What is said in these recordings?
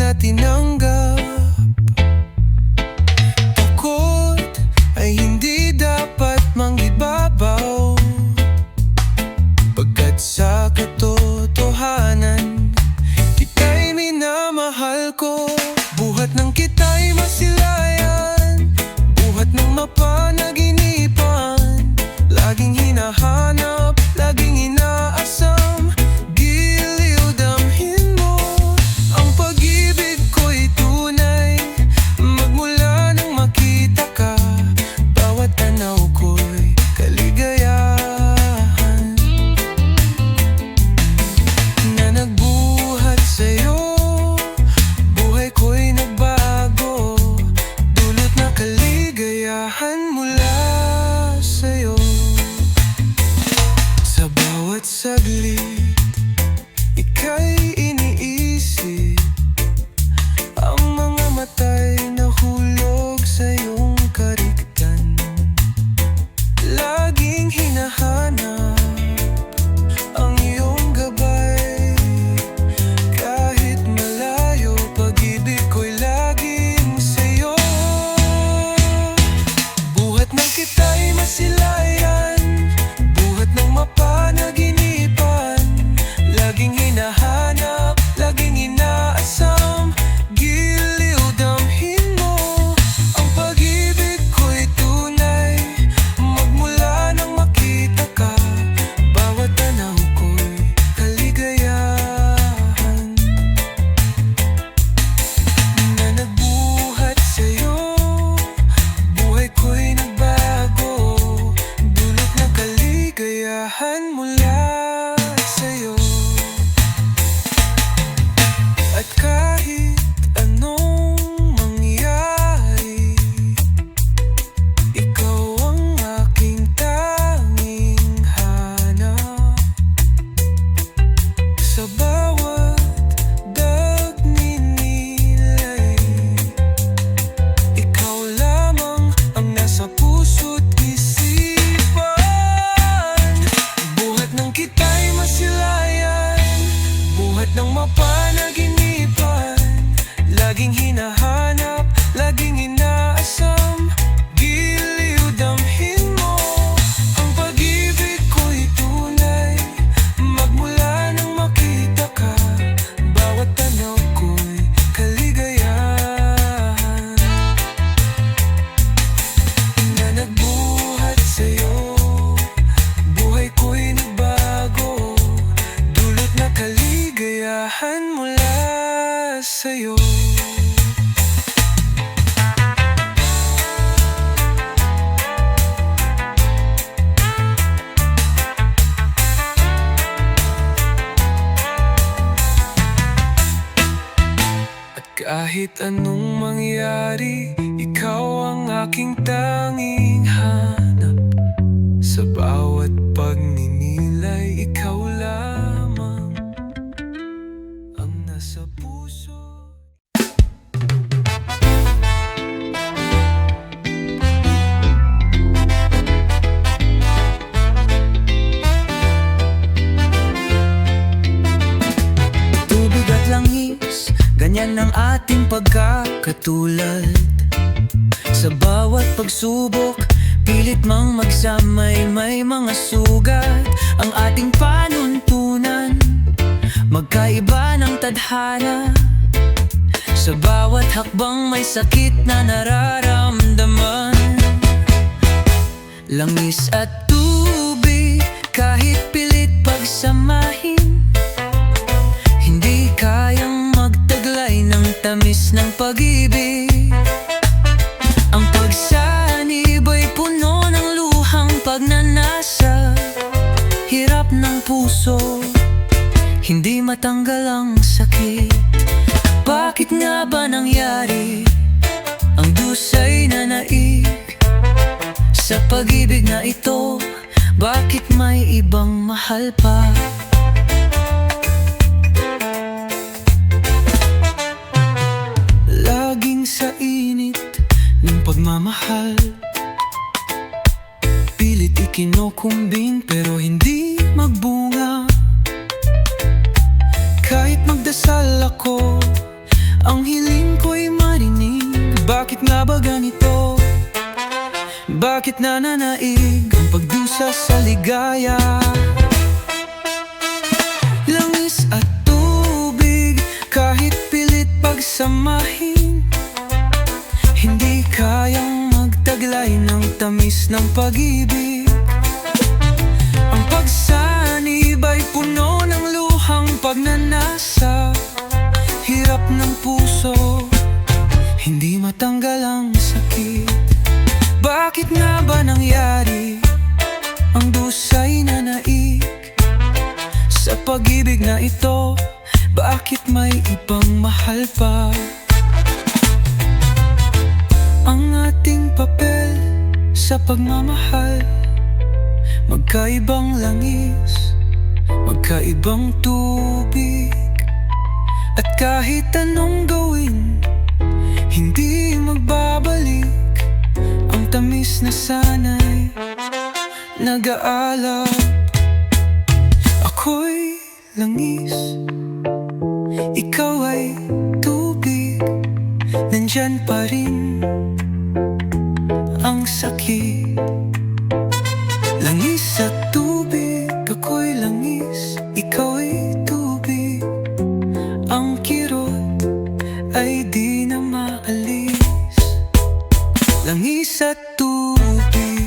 na tinanggap. Takot ay hindi dapat mangibabaw, pagkat sa katotohanan kita'y minamahal ko. Buhat ng kita'y masilayan, buhat ng mapanaginipan, laging hinahanap, laging inaasam. Giliw damhin mo, ang pag-ibig ko'y tunay, magmula nang makita ka, bawat tanaw ko'y kaligayahan na nagbuhat sa'yo. Buhay ko'y nagbago, dulot na kaligayahan mula sa'yo. Sa bawat saglit, ika'y iniisip, ang mga mata'y nahulog sa iyong kariktan. Laging hinahanap ang iyong gabay, kahit malayo, pag-ibig ko'y laging sa'yo. Buhat ng kita'y masilayan, buhat ng mapanaginipan, laging hinahanap, laging inaasam. Giliw damhin mo, ang pag-ibig ko'y tunay, magmula nang makita ka, bawat tanaw ko'y kaligayahan na nagbuhat sa'yo. Buhay ko'y nagbago, dulot na kaligayahan mula sa'yo. At kahit anong mangyari, ikaw ang aking tanging hanap. Sa bawat pagninilay, ikaw lamang ang nasa puso't isipan. Buhat ng kita'y masilayan, buhat ng mapanaginipan, laging hinahanap, laging inaasam. Giliw damhin mo, ang pag-ibig ko'y tunay, magmula nang makita ka, bawat tanaw ko'y kaligayahan na nagbuhat sa'yo. Buhay ko'y nagbago, dulot na kaligayahan mula sa'yo. At kahit anong mangyari, ikaw ang aking tanging hanap. Sa bawat pagninilay, ikaw lamang ang nasa puso. Tubig at langis, ganyan ang ating pagkakatulad. Sa bawat pagsubok, pilit mang magsamay, may mga sugat ang ating panuntunan. Magkaiba ng tadhana, sa bawat hakbang may sakit na nararamdaman. Langis at tubig, kahit pilit pagsamahin, hindi kayang magtaglay ng tamis ng pag-ibig. Ang pagsanib ay puno ng luhang pagnanasa, hirap ng puso, hindi matanggal ang sakit. Bakit nga ba nangyari ang dusay na naig sa pag-ibig na ito? Bakit may ibang mahal pa? Laging sa init ng pagmamahal, pilit ikinukumbin pero hindi magbunga. Kahit magdasal ako, ang Bakit nga ba ganito? Bakit nananaig ang pagdusa sa ligaya? Langis at tubig, kahit pilit pagsamahin, hindi kayang magtaglay ng tamis ng pag-ibig. Ang pagsanib ay puno ng luhang pagnanasa, hirap ng puso, hindi matanggal ang sakit. Bakit nga ba nangyari ang dusay na naik sa pag-ibig na ito? Bakit may ibang mahal pa? Ang ating papel sa pagmamahal, magkaibang langis, magkaibang tubig. At kahit anong gawin, hindi magbabalik ang tamis na sana'y nag-aalab. Ako'y langis, ikaw ay tubig, nandyan pa rin ang sakit. Langis at tubig, ako'y langis, ikaw ay tubig. Ang kirot ay di na maalis. Langis at tubig.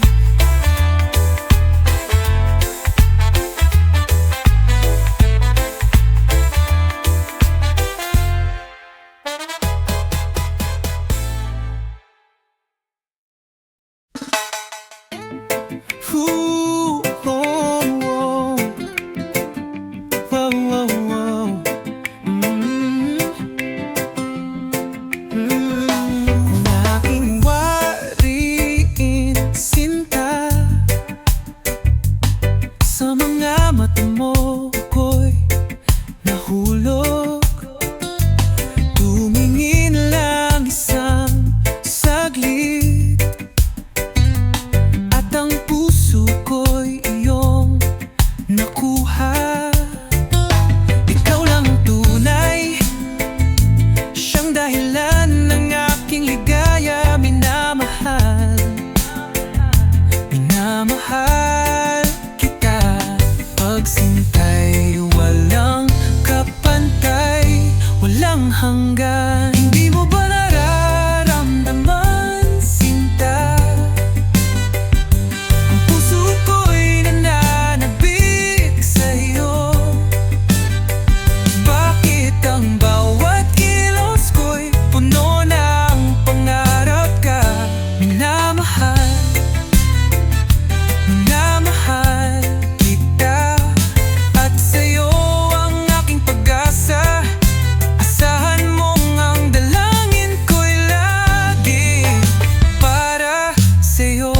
Ooh, oh, oh. Wow, wow, wow. Kung aking wariin, sinta, sa mga mata mo ko'y nahulog. Tumingin lang isang saglit, at ang puso ko'y iyong nakuha. Ikaw lang ang tunay, siyang dahilan ng aking ligaya. Minamahal, minamahal kita. Pagsintay, walang kapantay, walang hanggan. Hindi mo ba nararamdaman, sinta? Ang puso ko'y nananabik sa'yo. Bakit ang bawat kilos ko'y puno ng pangarap ka? Minamahal, minamahal kita. At sa'yo ang aking pag-asa. Asahan mong ang dalangin ko'y lagi para sa'yo.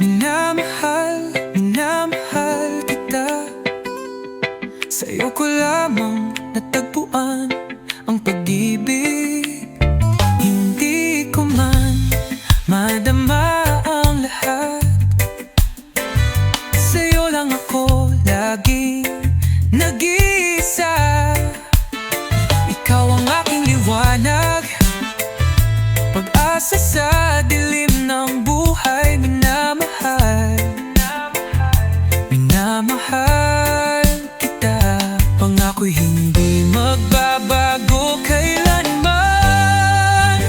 Minamahal, minamahal kita. Sa'yo ko lamang natagpuan ang pag-ibig. Hindi ko man madama ang lahat. Sa'yo lang ako laging nag-iisa. Ikaw ang aking liwanag, pag-asa sa dilim ng buhay. Minamahal, minamahal kita. Pangako'y hindi magbabago kailanman.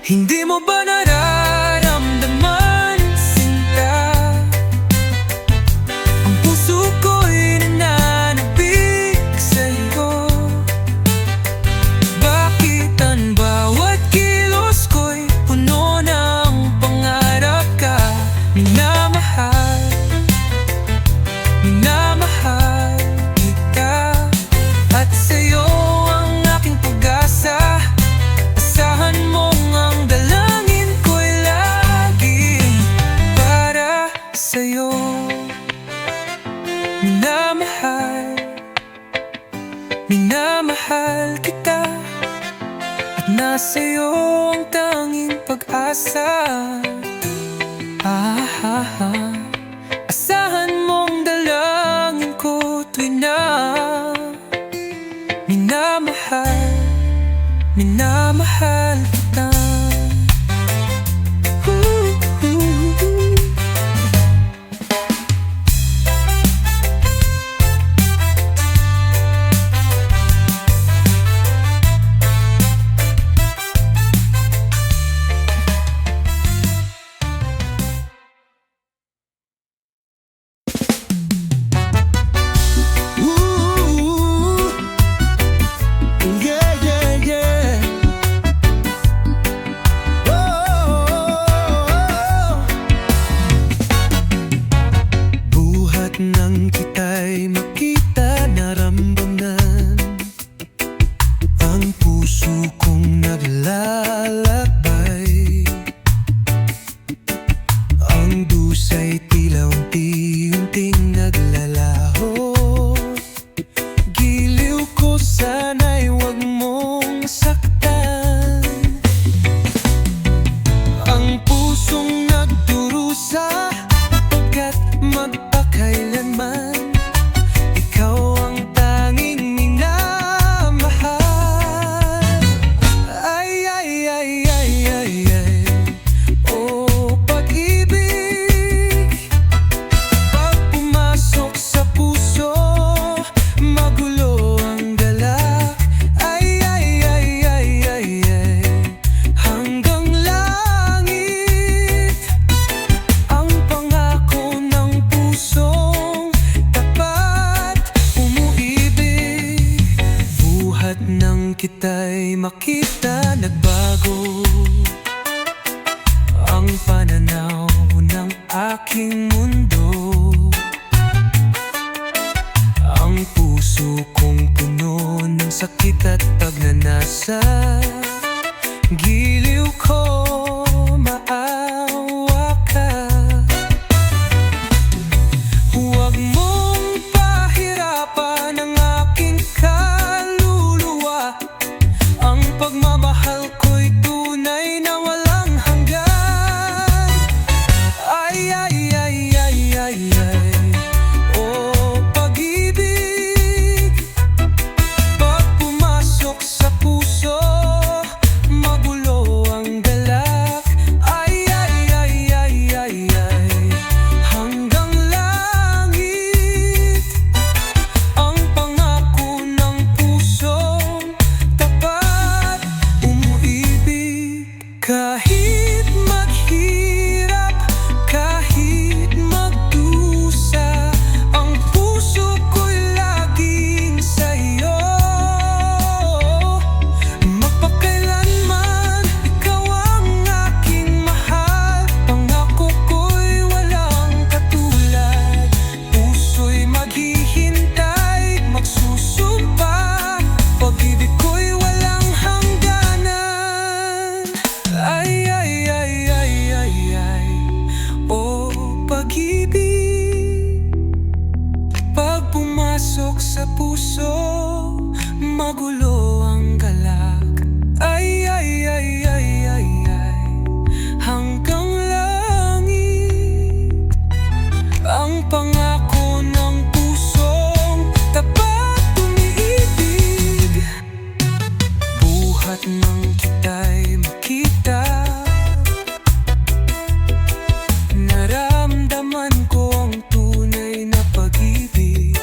Hindi mo ba nararamdaman, sinta? Ang puso ko'y nananabik sa'yo. Bakit ang bawat kilos ko'y puno ng pangarap ka? Minamahal, minamahal kita. At sa'yo ang aking pag-asa. Asahan mong ang dalangin ko'y lagi para sa'yo. Minamahal, minamahal kita. At nasa'yo ang tanging pag-asa. Asahan mong dalangin ko tuwing na minamahal minamahal kita. Nang kita'y makita, naramdaman ang puso kong naglalakbay. Ang dusay tila unti-unting naglalaho. Giliw ko, sana'y huwag mong saktan ang pusong nagdurusa, pagkat magpakailanman ikaw ang tanging minamahal. Ay, ay, ay, ay, ay, ay, oh pag-ibig, pag pumasok sa puso, magulo ang galak. Ay, ay, ay, ay, ay, ay, hanggang langit ang pangako ng pusong tapat umuibig. Buhat nang kita'y makita, nagbago ang pananaw ng aking mundo. Ang puso kong puno ng sakit at pagnanasa, giliw ko, maawa ka. Huwag mong pahirapan ang aking kaluluwa. Ang pagmamahal ko'y tunay na walang hanggan. Ay, ay, ay, ay, ay, ay, oh pag-ibig, pag pumasok sa puso, magulo ang galak. Ay, ay, ay, ay, ay, ay, hanggang langit ang pangako ng pusong tapat umuibig. Kahit maghirap, kahit magdusa, ang puso ko'y laging sa'yo. Magpakailanman ikaw ang aking mahal. Pangako ko'y walang katulad. Puso'y maghihintay, magsusumpa. Pag-ibig ko'y walang hangganan. Ay, ay, ay, ay, ay, ay, oh pag-ibig, pag pumasok sa puso, magulo ang galak. Ay, ay, ay, ay, ay, ay, hanggang langit ang pangako ng pusong tapat umiibig. Buhat nang kita'y makita, naramdaman ko ang tunay na pag-ibig.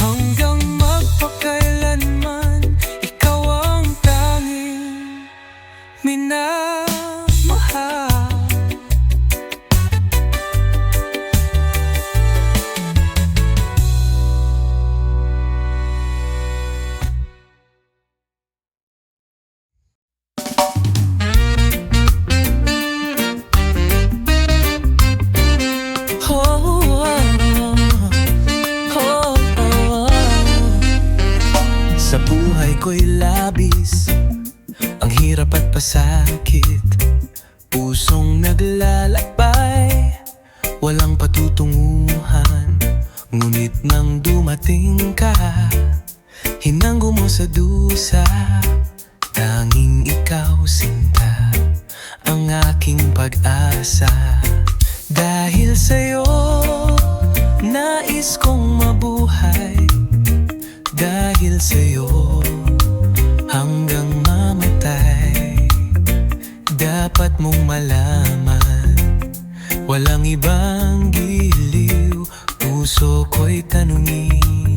Hanggang magpakailanman ikaw ang tanging minamahal. Sa buhay ko'y labis ang hirap at pasakit. Pusong naglalakbay, walang patutunguhan. Ngunit nang dumating ka, hinanggo mo sa dusa. Tanging ikaw, sinta, ang aking pag-asa. Dahil sa'yo, nais kong mabuhay. Dahil sa'yo, mong malaman, walang ibang giliw, puso ko'y tanungin,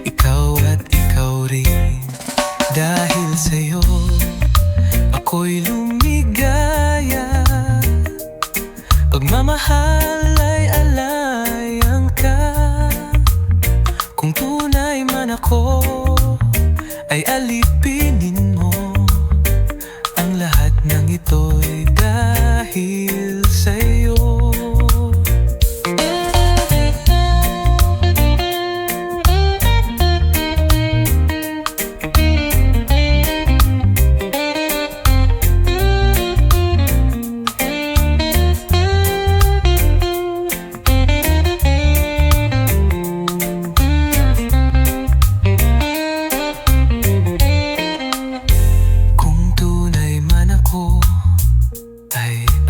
ikaw at ikaw rin. Dahil sa'yo, ako'y lumigaya, pagmamahal ay alayang ka. Kung tunay man ako, ay alipinin mo. Ang lahat ng ito'y dahil sa'yo.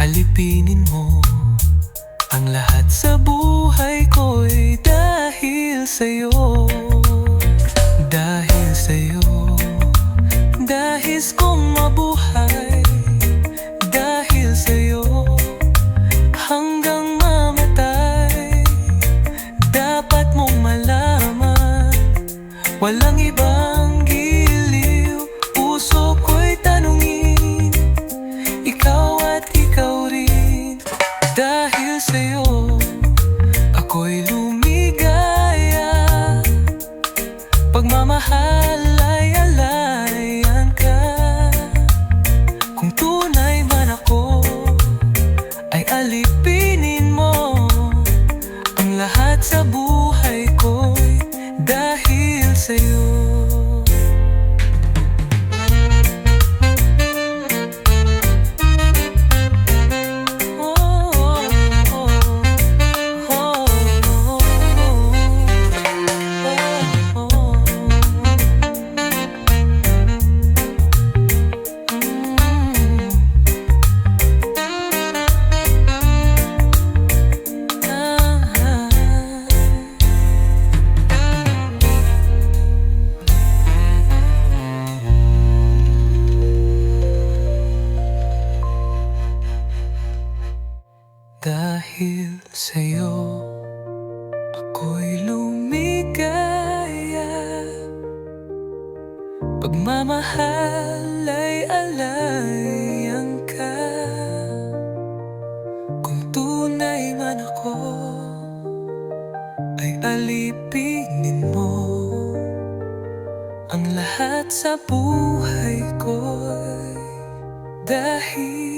Alipinin mo. Ang lahat sa buhay ko'y dahil sa'yo. Dahil sa'yo, dahil kong mabuhay. Dahil sa'yo, hanggang mamatay. Dapat mong malaman, walang ibang giliw, puso ko'y tanungin, ikaw at ikaw rin. Dahil sa'yo, ako'y lumigaya, pagmamahal ay alayan ka. Kung tunay man ako, ay alipinin mo. Ang lahat sa buhay ko'y dahil sa'yo. Dahil sa'yo, ako'y lumigaya, pagmamahal ay alayang ka. Kung tunay man ako, ay alipinin mo. Ang lahat sa buhay ko'y dahil